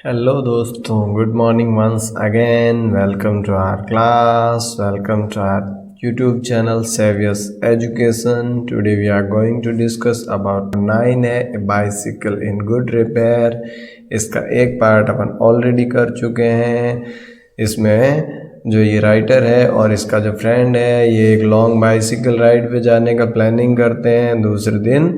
Hello दोस्तों, good morning once again. Welcome to our class, welcome to our YouTube channel Saviours Education. Today we are going to discuss about 9A a bicycle in good repair. इसका एक part अपन already कर चुके हैं। इसमें जो ये writer है और इसका जो फ्रेंड है, ये एक लॉन्ग बाइसिकल राइड पे जाने का प्लानिंग करते हैं। दूसरे दिन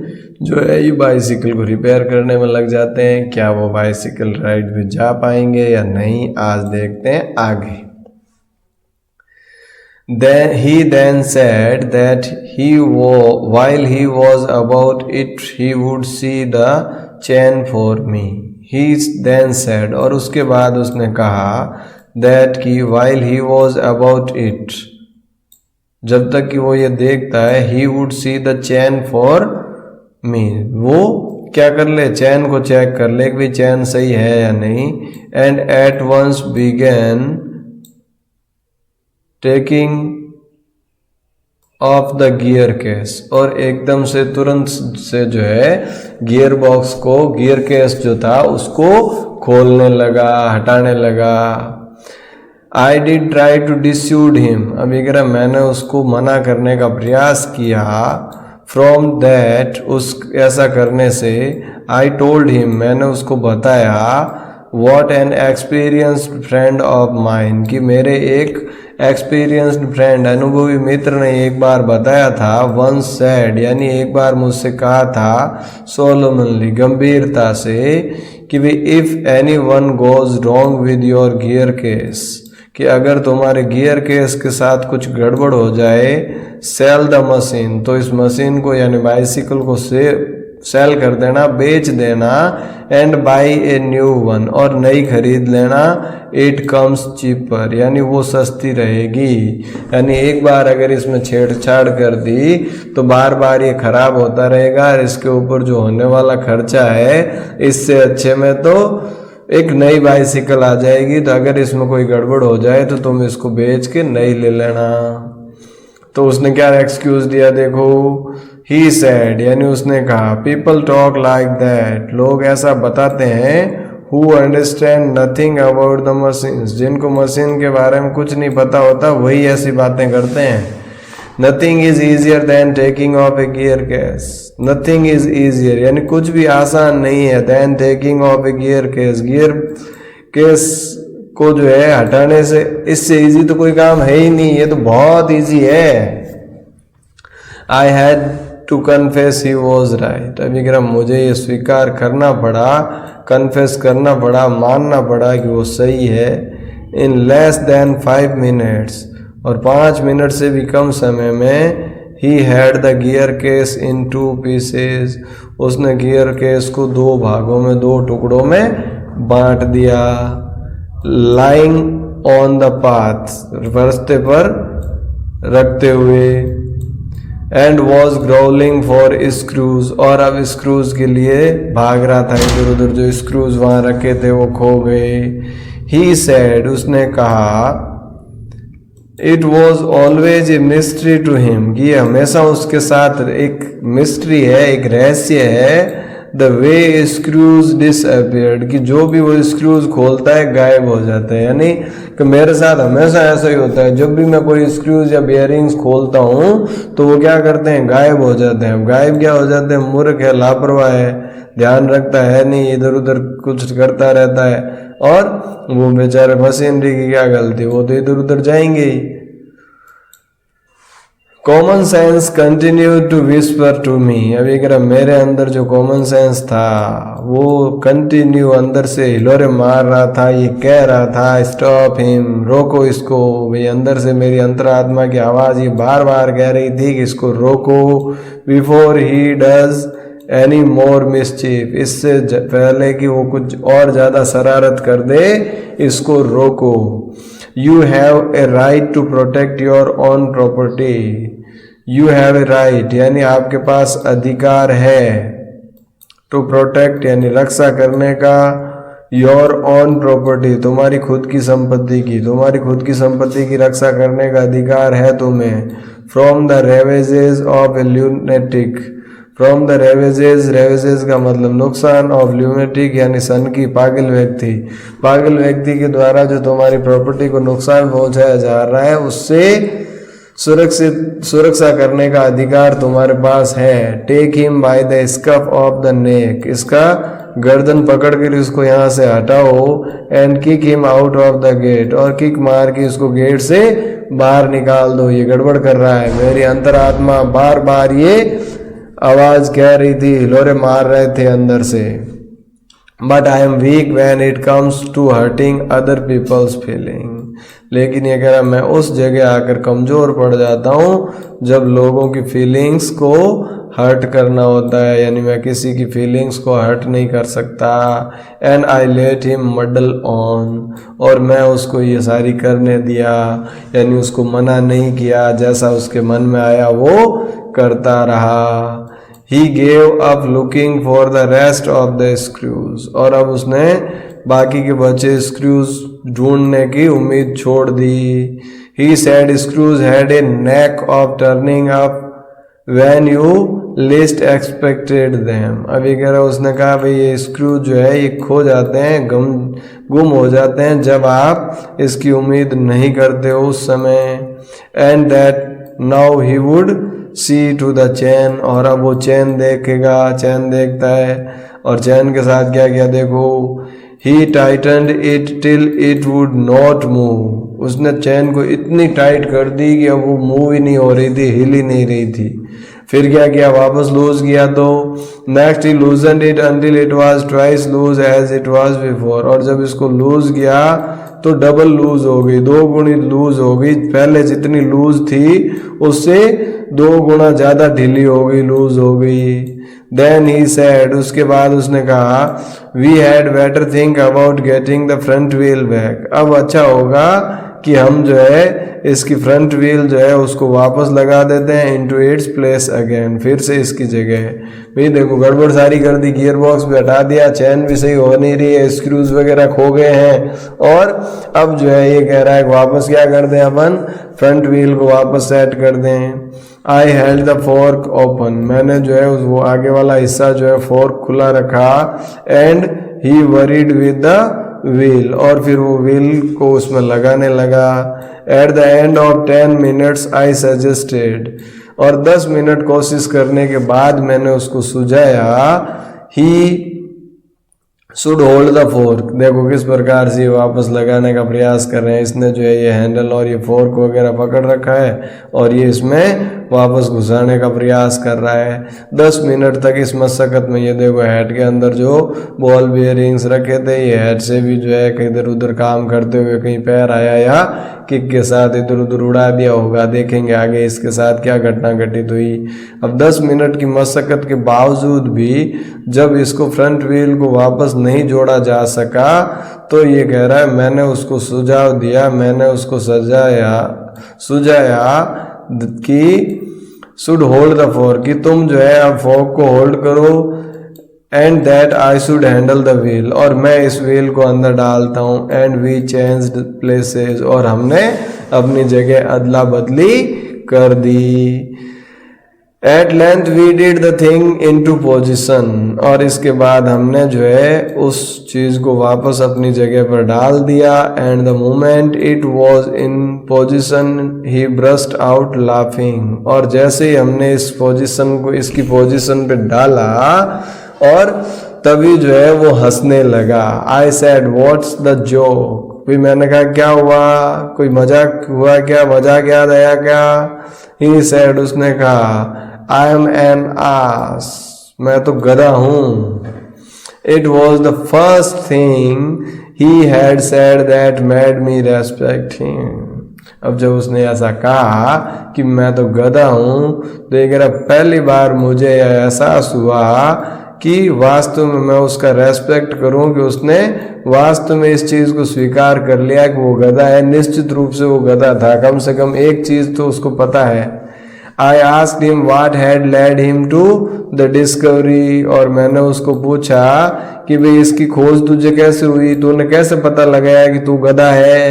जो है ये बाइसिकल को रिपेयर करने में लग जाते हैं। क्या वो बाइसिकल राइड पे जा पाएंगे या नहीं, आज देखते हैं आगे। He then said that while he was about it, he would see the chain for me. He then said, और उसके बाद उसने कहा that कि while he was about it, जब तक कि वो ये देखता है, he would see the chain for me, वो क्या कर ले, चैन को चेक कर ले कि भाई चैन सही है या नहीं। and at once began taking off the gear case, और एकदम से तुरंत से जो है गियर बॉक्स को, गियर केस जो था उसको खोलने लगा, हटाने लगा। I did try to dissuade him, अभी कह रहा मैंने उसको मना करने का प्रयास किया। From that, उस ऐसा करने से I told him, मैंने उसको बताया what an experienced friend of mine, कि मेरे एक experienced friend, अनुभवी मित्र ने एक बार बताया था। once said, यानी एक बार मुझसे कहा था solemnly, गंभीरता से, कि if anyone goes wrong with your gear case, कि अगर तुम्हारे गियर केस के साथ कुछ गड़बड़ हो जाए, सेल द मशीन, तो इस मशीन को यानी बाइसिकल को सेल कर देना, बेच देना। And by a new one, और नई खरीद लेना। इट कम्स चीपर, यानी वो सस्ती रहेगी। यानी एक बार अगर इसमें छेड़छाड़ कर दी तो बार बार ये खराब होता रहेगा, और इसके ऊपर जो होने वाला खर्चा है, इससे अच्छे में तो एक नई बाइसिकल आ जाएगी। तो अगर इसमें कोई गड़बड़ हो जाए तो तुम इसको बेच के नई ले लेना। तो उसने क्या एक्सक्यूज दिया, देखो। ही सेड, यानी उसने कहा पीपल टॉक लाइक दैट, लोग ऐसा बताते हैं। Who understand nothing about the machines, जिनको मशीन के बारे में कुछ नहीं पता होता वही ऐसी बातें करते हैं। Nothing is easier than taking off a gear case, nothing is easier, यानी कुछ भी आसान नहीं है, than taking off a gear case, gear case को जो है हटाने से, इससे इजी तो कोई काम है ही नहीं, ये तो बहुत इजी है। I had to confess he was right, अभी कह मुझे ये स्वीकार करना पड़ा, कन्फेस करना पड़ा, मानना पड़ा कि वो सही है। इन लेस देन 5 मिनट्स, और 5 मिनट से भी कम समय में, he had the gear case in 2 pieces, उसने गियर केस को 2 भागों में, 2 टुकड़ों में बांट दिया। लाइंग ऑन द पाथ, रास्ते पर रखते हुए। And was growling for Scrooge, और अब स्क्रूज के लिए भाग रहा था इधर उधर, जो स्क्रूज वहां रखे थे वो खो गए। ही सेड, उसने कहा, it was always a mystery to him, कि हमेशा उसके साथ एक मिस्ट्री है, एक रहस्य है। द वे स्क्रूज डिसअपियर्ड, कि जो भी वो स्क्रूज खोलता है गायब हो जाता है। यानी कि मेरे साथ हमेशा ऐसा ही होता है, जब भी मैं कोई स्क्रूज या बेयरिंग्स खोलता हूँ तो वो क्या करते हैं, गायब हो जाते हैं। गायब क्या हो जाते हैं, मूर्ख है, लापरवाह है, ध्यान रखता है नहीं, इधर उधर कुछ करता रहता है। और वो बेचारे मशीनरी की क्या गलती, वो तो इधर उधर जाएंगे ही। Common sense continue to whisper to me, अभी कह रहा मेरे अंदर जो कॉमन सेंस था वो कंटिन्यू अंदर से हिलोरे मार रहा था, ये कह रहा था स्टॉप हिम, रोको इसको। भाई अंदर से मेरी अंतरात्मा की आवाज़ ये बार बार कह रही थी कि इसको रोको। Before he does any more mischief, इससे पहले कि वो कुछ और ज़्यादा शरारत कर दे, इसको रोको। You have a right to protect your own property, you have a right, यानी आपके पास अधिकार है, टू प्रोटेक्ट यानी रक्षा करने का, योर ओन प्रॉपर्टी तुम्हारी खुद की संपत्ति की, तुम्हारी खुद की संपत्ति की रक्षा करने का अधिकार है तुम्हें। From the ravages of a lunatic, from the ravages, ravages का मतलब नुकसान, ऑफ ल्यूनेटिक यानी सन की, पागल व्यक्ति, पागल व्यक्ति के द्वारा जो तुम्हारी प्रॉपर्टी को नुकसान पहुंचाया जा रहा है उससे सुरक्षा करने का अधिकार तुम्हारे पास है। Take him by the scuff of the neck, इसका गर्दन पकड़ कर इसको यहाँ से हटाओ। And kick him out of the gate, और किक मार के इसको गेट से बाहर निकाल दो, ये गड़बड़ कर रहा है। मेरी अंतरात्मा बार बार ये आवाज कह रही थी, हिलोरे मार रहे थे अंदर से। But I am weak when it comes to hurting other people's feeling, लेकिन ये कह रहा मैं उस जगह आकर कमजोर पड़ जाता हूँ जब लोगों की फीलिंग्स को हर्ट करना होता है, यानी मैं किसी की फीलिंग्स को हर्ट नहीं कर सकता। And I let him muddle on, और मैं उसको ये सारी करने दिया, यानी उसको मना नहीं किया, जैसा उसके मन में आया वो करता रहा। He gave up looking for the rest of the screws, और अब उसने बाकी के बचे स्क्रूज ढूंढने की उम्मीद छोड़ दी। He said screws had a knack of turning up when you least expected them। अभी कह रहा उसने कहा भाई ये स्क्रू जो है ये खो जाते हैं, गुम हो जाते हैं जब आप इसकी उम्मीद नहीं करते हो उस समय। And that now he would see to the chain, और अब वो चैन देखेगा, चैन देखता है, और चैन के साथ क्या किया देखो, he tightened it till it would not move, उसने चैन को इतनी टाइट कर दी कि अब वो मूव ही नहीं हो रही थी, हिल ही नहीं रही थी। फिर क्या किया, वापस लूज किया, तो next he loosen it until it was twice loose as it was before, और जब इसको लूज किया तो डबल लूज हो गई, 2 गुनी लूज हो गई, पहले जितनी लूज थी उससे 2 गुना ज्यादा ढीली हो गई, लूज हो गई। देन ही सेड, उसके बाद उसने कहा, we had better think about getting the front wheel back, अब अच्छा होगा कि हम जो है इसकी फ्रंट व्हील जो है उसको वापस लगा देते हैं इनटू इट्स प्लेस अगेन, फिर से इसकी जगह। भाई देखो गड़बड़ सारी कर दी, गियर बॉक्स भी हटा दिया, चैन भी सही हो नहीं रही है, स्क्रूज वगैरह खो गए हैं, और अब जो है ये कह रहा है वापस क्या कर दें, अपन फ्रंट व्हील को वापस सेट कर दें। I held the fork open, मैंने जो है वो आगे वाला हिस्सा जो है फोर्क खुला रखा। And he worried with the wheel, और फिर वो व्हील को उसमें लगाने लगा। At the end of 10 minutes I suggested, और 10 मिनट कोशिश करने के बाद मैंने उसको सुझाया, he should hold the fork, देखो किस प्रकार से वापस लगाने का प्रयास कर रहे हैं। इसने जो है ये हैंडल और ये फोर्क वगैरह पकड़ रखा है और ये इसमें वापस घुसाने का प्रयास कर रहा है। 10 मिनट तक इस मशक्कत में ये देखो हेड के अंदर जो बॉल बियरिंग्स रखे थे, ये हेड से भी जो है कहीं इधर उधर काम करते हुए कहीं पैर आया या किक के साथ इधर उधर उड़ा दिया होगा। देखेंगे आगे इसके साथ क्या घटना घटित हुई। अब 10 मिनट की मशक्कत के बावजूद भी जब इसको फ्रंट व्हील को वापस नहीं जोड़ा जा सका तो ये कह रहा है मैंने उसको सुझाव दिया, मैंने उसको सुझाया कि शुड होल्ड द फोर्क, कि तुम जो है अब फोर्क को होल्ड करो, and that I should handle the wheel, और मैं इस व्हील को अंदर डालता हूँ। एंड वी चेंज्ड प्लेसेस, और हमने अपनी जगह अदला बदली कर दी। At length we did the thing into position, और इसके बाद हमने जो है उस चीज को वापस अपनी जगह पर डाल दिया। And the moment it was in position he burst out laughing, और जैसे ही हमने इस पोजिशन को इसकी पोजिशन पे डाला और तभी जो है वो हंसने लगा। I said what's the joke, फिर मैंने कहा क्या हुआ, कोई मजाक हुआ क्या, मजाक याद आया क्या। ही सेड, उसने कहा आई एम एन आस, मैं तो गधा हूं। It was the first thing he had said that made me respect him. अब जब उसने ऐसा कहा कि मैं तो गधा हूं तो ये कह रहा पहली बार मुझे एहसास हुआ कि वास्तव में मैं उसका रेस्पेक्ट करूं, कि उसने वास्तव में इस चीज को स्वीकार कर लिया कि वो गधा है। निश्चित रूप से वो गधा था, कम से कम एक चीज तो उसको पता है। I asked him what had led him to the discovery, और मैंने उसको पूछा कि भाई इसकी खोज तुझे कैसे हुई, तूने कैसे पता लगाया कि तू गधा है।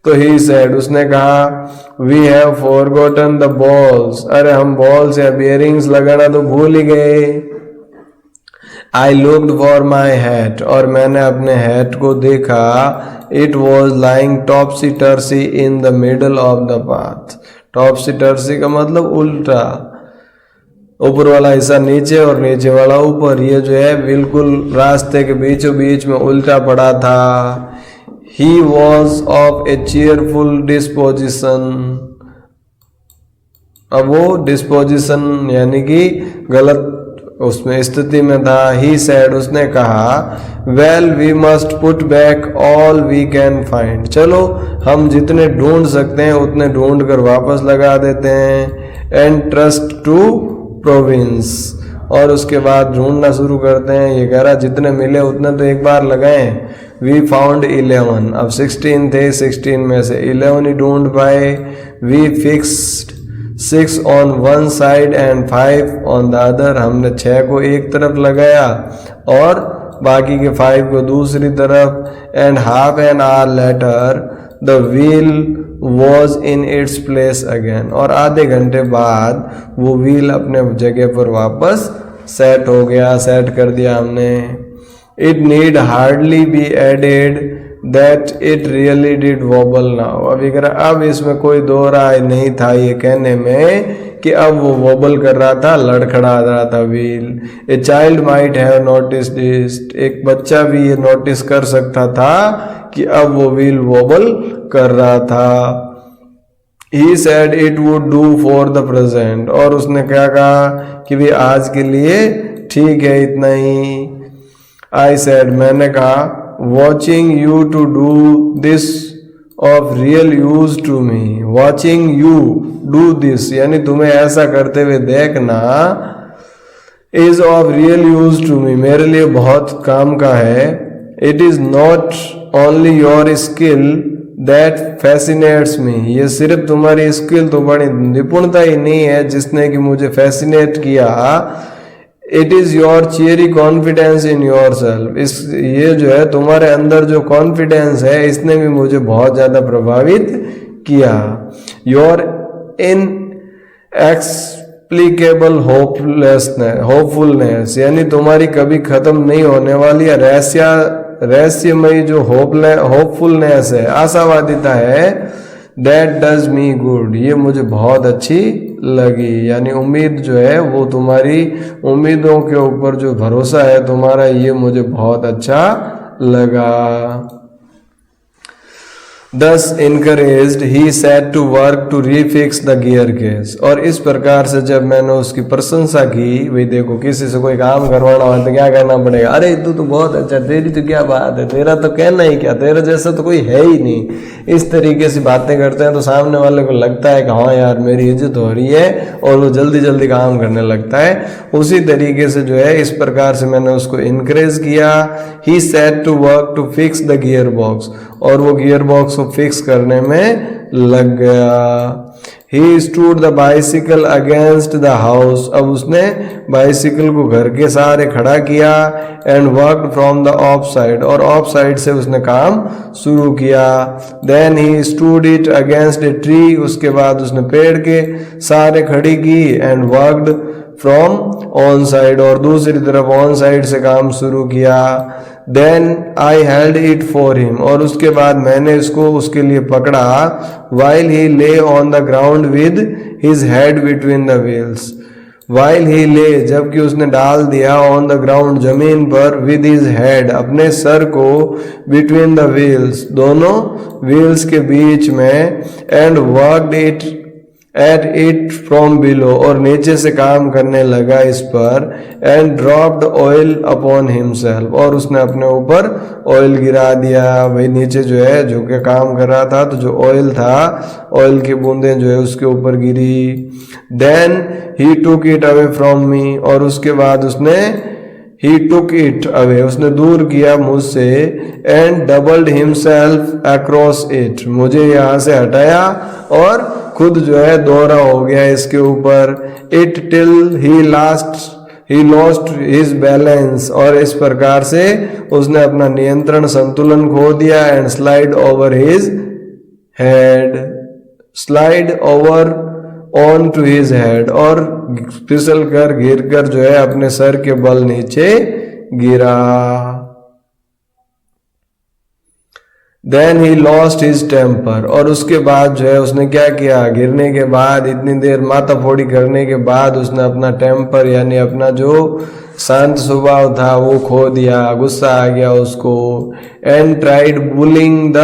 तो ही सेड, उसने कहा, we have forgotten the balls, अरे हम बॉल्स या बियरिंग्स लगाना तो भूल ही गए। I looked for my hat, और मैंने अपने हैट को देखा, it was lying टॉपसी टर्सी in the middle of the path. टॉपसी टर्सी का मतलब उल्टा, ऊपर वाला हिस्सा नीचे और नीचे वाला ऊपर, ये जो है बिल्कुल रास्ते के बीचों बीच में उल्टा पड़ा था। He was of a cheerful disposition, अब वो डिस्पोजिशन यानी कि गलत उसमें स्थिति में था। He said, उसने कहा, well we must put back all we can find, चलो हम जितने ढूंढ सकते हैं उतने ढूंढ कर वापस लगा देते हैं। And trust to province, और उसके बाद ढूंढना शुरू करते हैं। ये कह रहा जितने मिले उतने तो एक बार लगाएं। We found 11, अब 16 थे, 16 में से 11 ही ढूंढ पाए। We fixed 6 on one side and 5 on the other, हमने 6 को एक तरफ लगाया और बाकी के 5 को दूसरी तरफ। And half an hour later the wheel was in its place again, और आधे घंटे बाद वो व्हील अपने जगह पर वापस सेट हो गया, सेट कर दिया हमने। It need hardly be added that it really did wobble now, अब इसमें कोई दो राय नहीं था ये कहने में कि अब वो वॉबल कर रहा था, लड़खड़ा रहा था wheel. A child might have noticed it, एक बच्चा भी ये नोटिस कर सकता था कि अब वो व्हील वॉबल कर रहा था। He said it would do for the present, और उसने क्या कहा कि भी आज के लिए ठीक है इतना ही। I said, मैंने कहा, watching you to do this of real use to me, watching you do this यानी तुम्हें ऐसा करते हुए देखना, is of real use to me, मेरे लिए बहुत काम का है। It is not only your skill that fascinates me, ये सिर्फ तुम्हारी स्किल तो बड़ी निपुणता ही नहीं है जिसने कि मुझे फैसिनेट किया। It is your cherry confidence in your self, इस ये जो है तुम्हारे अंदर जो कॉन्फिडेंस है इसने भी मुझे बहुत ज़्यादा प्रभावित किया। योर इन एक्सप्लिकेबल होपफुलनेस यानी तुम्हारी कभी ख़त्म नहीं होने वाली रहस्यमयी जो होपफुलनेस है, आशावादिता है, दैट डज मी गुड, ये मुझे बहुत अच्छी लगी। यानी उम्मीद जो है वो तुम्हारी उम्मीदों के ऊपर जो भरोसा है तुम्हारा, ये मुझे बहुत अच्छा लगा। Thus encouraged, he set to work to refix the gear case, और इस प्रकार से जब मैंने उसकी प्रशंसा की, भाई देखो किसी से कोई काम करवाना हो तो क्या करना पड़ेगा, अरे तू तो बहुत अच्छा, तेरी तो क्या बात है, तेरा तो कहना ही क्या, तेरा जैसा तो कोई है ही नहीं, इस तरीके से बातें करते हैं तो सामने वाले को लगता है कि हाँ यार मेरी इज्जत हो रही है और वो जल्दी जल्दी काम करने लगता है। उसी तरीके से जो है इस प्रकार से मैंने उसको इनकरेज किया। He set to work to fix the gear box, और वो गियर बॉक्स को फिक्स करने में लग गया। He stood the bicycle against the house, अब उसने बाइसिकल को घर के सहारे खड़ा किया। And worked from the off side, और ऑफ साइड से उसने काम शुरू किया। Then he stood it against a tree, उसके बाद उसने पेड़ के सहारे खड़ी की। And worked from on side, और दूसरी तरफ ऑन साइड से काम शुरू किया। Then I held it for him, और उसके बाद मैंने इसको उसके लिए पकड़ा। वाइल ही ले on the ground with his head between the wheels, while he ले जबकि उसने डाल दिया, ऑन द ग्राउंड जमीन पर, विद हिज हेड अपने सर को, बिटवीन द व्हील्स दोनों व्हील्स के बीच में। And worked it at it from below, और नीचे से काम करने लगा इस पर। And dropped oil upon himself, और उसने अपने ऊपर ऑयल गिरा दिया। भाई नीचे जो है जो के काम कर रहा था तो जो ऑयल था, ऑयल की बूंदें जो है उसके ऊपर गिरी। Then he took it away from me, और उसके बाद उसने ही टुक इट अवे उसने दूर किया मुझसे। And doubled himself across it, मुझे यहाँ से हटाया और खुद जो है दोहरा हो गया इसके ऊपर। It till he lost his balance, और इस प्रकार से उसने अपना नियंत्रण संतुलन खो दिया। And slide over his head, slide over on to his head, और फिसल कर गिर कर जो है अपने सर के बल नीचे गिरा। Then he lost his temper, और उसके बाद जो है उसने क्या किया, गिरने के बाद इतनी देर माथा फोड़ी करने के बाद उसने अपना टेम्पर यानी अपना जो शांत स्वभाव था वो खो दिया, गुस्सा आ गया उसको। And tried bullying the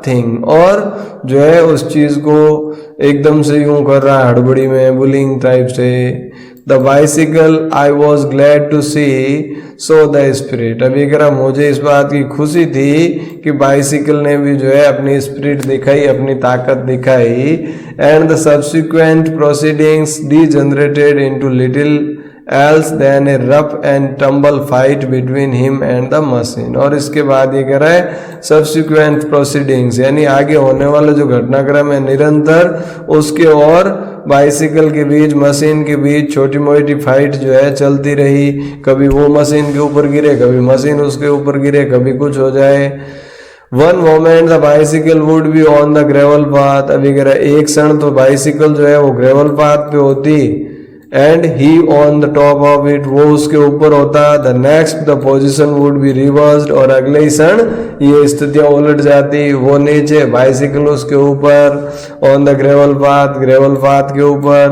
thing, और जो है उस चीज को एकदम से यूं कर रहा है हड़बड़ी में, बुलिंग टाइप से। The bicycle I was glad to see so the spirit, अभी कह रहा मुझे इस बात की खुशी थी कि बाइसिकल ने भी जो है अपनी स्पिरिट दिखाई, अपनी ताकत दिखाई। And the subsequent proceedings degenerated into little else than a rough and tumble fight between him and the machine, और इसके बाद ये कह रहा है subsequent proceedings यानी आगे होने वाला जो घटनाक्रम है निरंतर उसके और बाइसिकल के बीच, मशीन के बीच छोटी मोटी फाइट जो है चलती रही। कभी वो मशीन के ऊपर गिरे, कभी मशीन उसके ऊपर गिरे, कभी कुछ हो जाए। One moment the bicycle would be on the gravel path, अभी कह रहा है एक क्षण तो बाइसिकल जो है वो ग्रेवल पाथ पे होती, and he on the top of it, वो उसके ऊपर होता। The next the position would be reversed, और अगले ही क्षण ये स्थितियां उलट जाती, वो नीचे बाइसिकल उसके ऊपर, ऑन द ग्रेवल पाथ के ऊपर,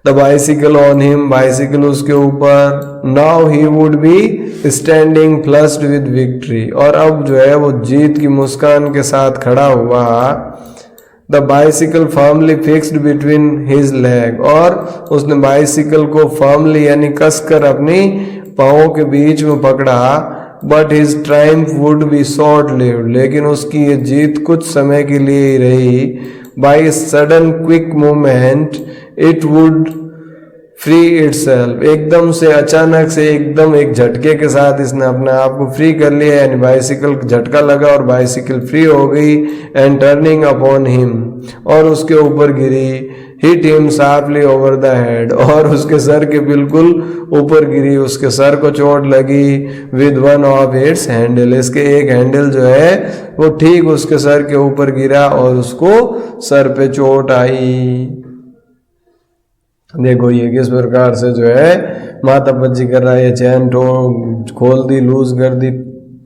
the bicycle on him, bicycle उसके ऊपर। Now he would be standing flushed with victory, और अब जो है वो जीत की मुस्कान के साथ खड़ा हुआ। The bicycle firmly fixed between his leg, और उसने बाइसिकल को फर्मली यानी कसकर अपनी पाँवों के बीच में पकड़ा। But his Triumph would be short lived, लेकिन उसकी ये जीत कुछ समय के लिए ही रही। By sudden quick movement it wood free itself, एकदम से अचानक से एकदम एक झटके के साथ इसने अपने आप को फ्री कर लिया, यानी बाइसिकल झटका लगा और बाइसिकल फ्री हो गई। एंड टर्निंग अपॉन हिम, और उसके ऊपर गिरी। Hit him sharply over the head, और उसके सर के बिल्कुल ऊपर गिरी, उसके सर को चोट लगी। With one of its handle, इसके एक हैंडल जो है वो ठीक उसके सर के ऊपर गिरा और उसको सर पे चोट आई। देखो ये किस प्रकार से जो है माथापच्ची कर रहा है, चैन खोल दी, लूज कर दी,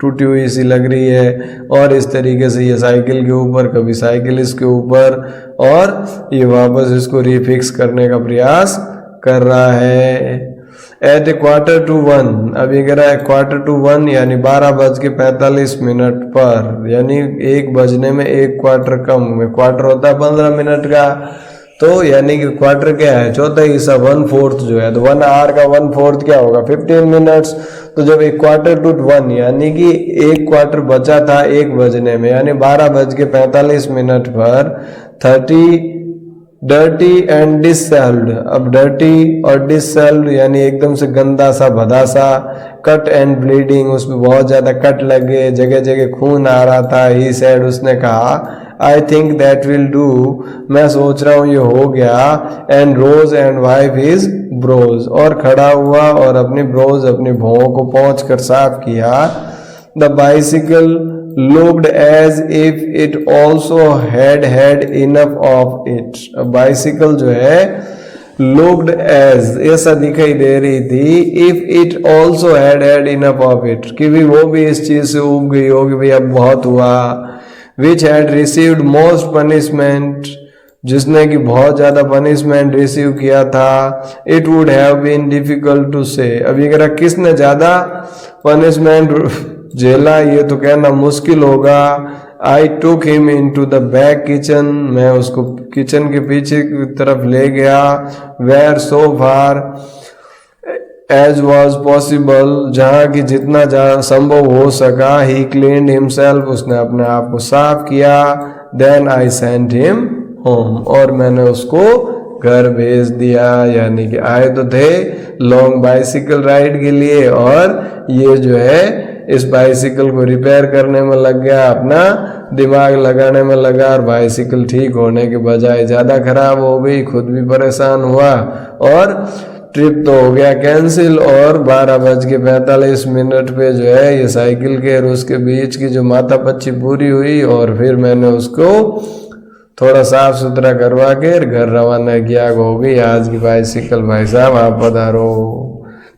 टूटी हुई सी लग रही है, और इस तरीके से ये साइकिल के ऊपर, कभी साइकिल इसके ऊपर, और ये वापस इसको रिफिक्स करने का प्रयास कर रहा है। एट 1:15, अभी कह रहा है 1:15 यानी 12:45 पर, यानी 1 बजने में 1 क्वार्टर कम, क्वार्टर होता है 15 मिनट का, तो यानी कि क्वार्टर क्या है, चौथा हिस्सा, 1/4 जो है, तो 1 आवर का 1/4 क्या होगा, 15 मिनट्स। तो जब 1:45 यानी कि 1 क्वार्टर बचा था 1 बजने में, यानी 12:45 पर 30 डर्टी एंड डिससेल्ड, अब डर्टी और डिससेल्ड यानी एकदम से गंदा सा, भदा सा। कट एंड ब्लीडिंग, उसमें बहुत ज्यादा कट लगे, जगह जगह खून आ रहा था। ही सेड, उसने कहा, I think that will do, मैं सोच रहा हूँ ये हो गया। And rose and wipe his brows, और खड़ा हुआ और अपनी ब्रोज, अपनी भौं को पोंछ कर साफ किया। The bicycle looked as if it also had enough of it, bicycle जो है looked as ऐसा दिखाई दे रही थी, if it also had enough of it, कि भी वो भी इस चीज से उब गई होगी, भाई अब बहुत हुआ। which had received most punishment, जिसने कि बहुत ज्यादा पनिशमेंट रिसीव किया था। It would have been difficult to say, अभी अगर किसने ज्यादा पनिशमेंट झेला ये तो कहना मुश्किल होगा। I took him into the back kitchen, मैं उसको किचन के पीछे की तरफ ले गया। Where so far as was possible, जहाँ की जितना संभव हो सका। ही क्लीन्ड हिमसेल्फ, उसने अपने आप को साफ किया। Then I sent him home, और मैंने उसको घर भेज दिया। यानी कि आए तो थे लॉन्ग बाइसिकल राइड के लिए, और ये जो है इस बाइसिकल को रिपेयर करने में लग गया, अपना दिमाग लगाने में लगा, और बाइसिकल ठीक होने के बजाय ज़्यादा खराब हो गई। खुद भी परेशान हुआ, और ट्रिप तो हो गया कैंसिल। और 12:45 पे जो है ये साइकिल के और उसके बीच की जो माथापच्ची पूरी हुई, और फिर मैंने उसको थोड़ा साफ सुथरा करवा के घर रवाना किया। हो गई आज की बाइसिकल, भाई साहब आप पधारो।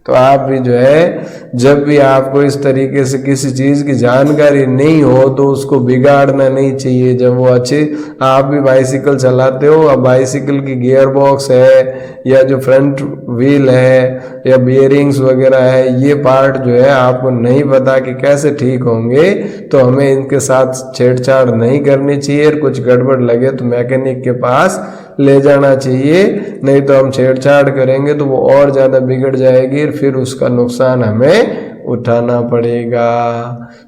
तो आप भी जो है जब भी आपको इस तरीके से किसी चीज़ की जानकारी नहीं हो तो उसको बिगाड़ना नहीं चाहिए। जब वो अच्छे, आप भी बाइसिकल चलाते हो, अब बाइसिकल की गियर बॉक्स है या जो फ्रंट व्हील है या बियरिंग्स वगैरह है, ये पार्ट जो है आपको नहीं पता कि कैसे ठीक होंगे, तो हमें इनके साथ छेड़छाड़ नहीं करनी चाहिए। कुछ गड़बड़ लगे तो मैकेनिक के पास ले जाना चाहिए, नहीं तो हम छेड़छाड़ करेंगे तो वो और ज़्यादा बिगड़ जाएगी, फिर उसका नुकसान हमें उठाना पड़ेगा।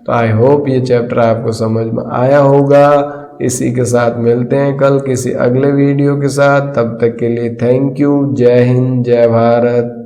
तो आई होप ये चैप्टर आपको समझ में आया होगा। इसी के साथ मिलते हैं कल किसी अगले वीडियो के साथ। तब तक के लिए थैंक यू। जय हिंद, जय भारत।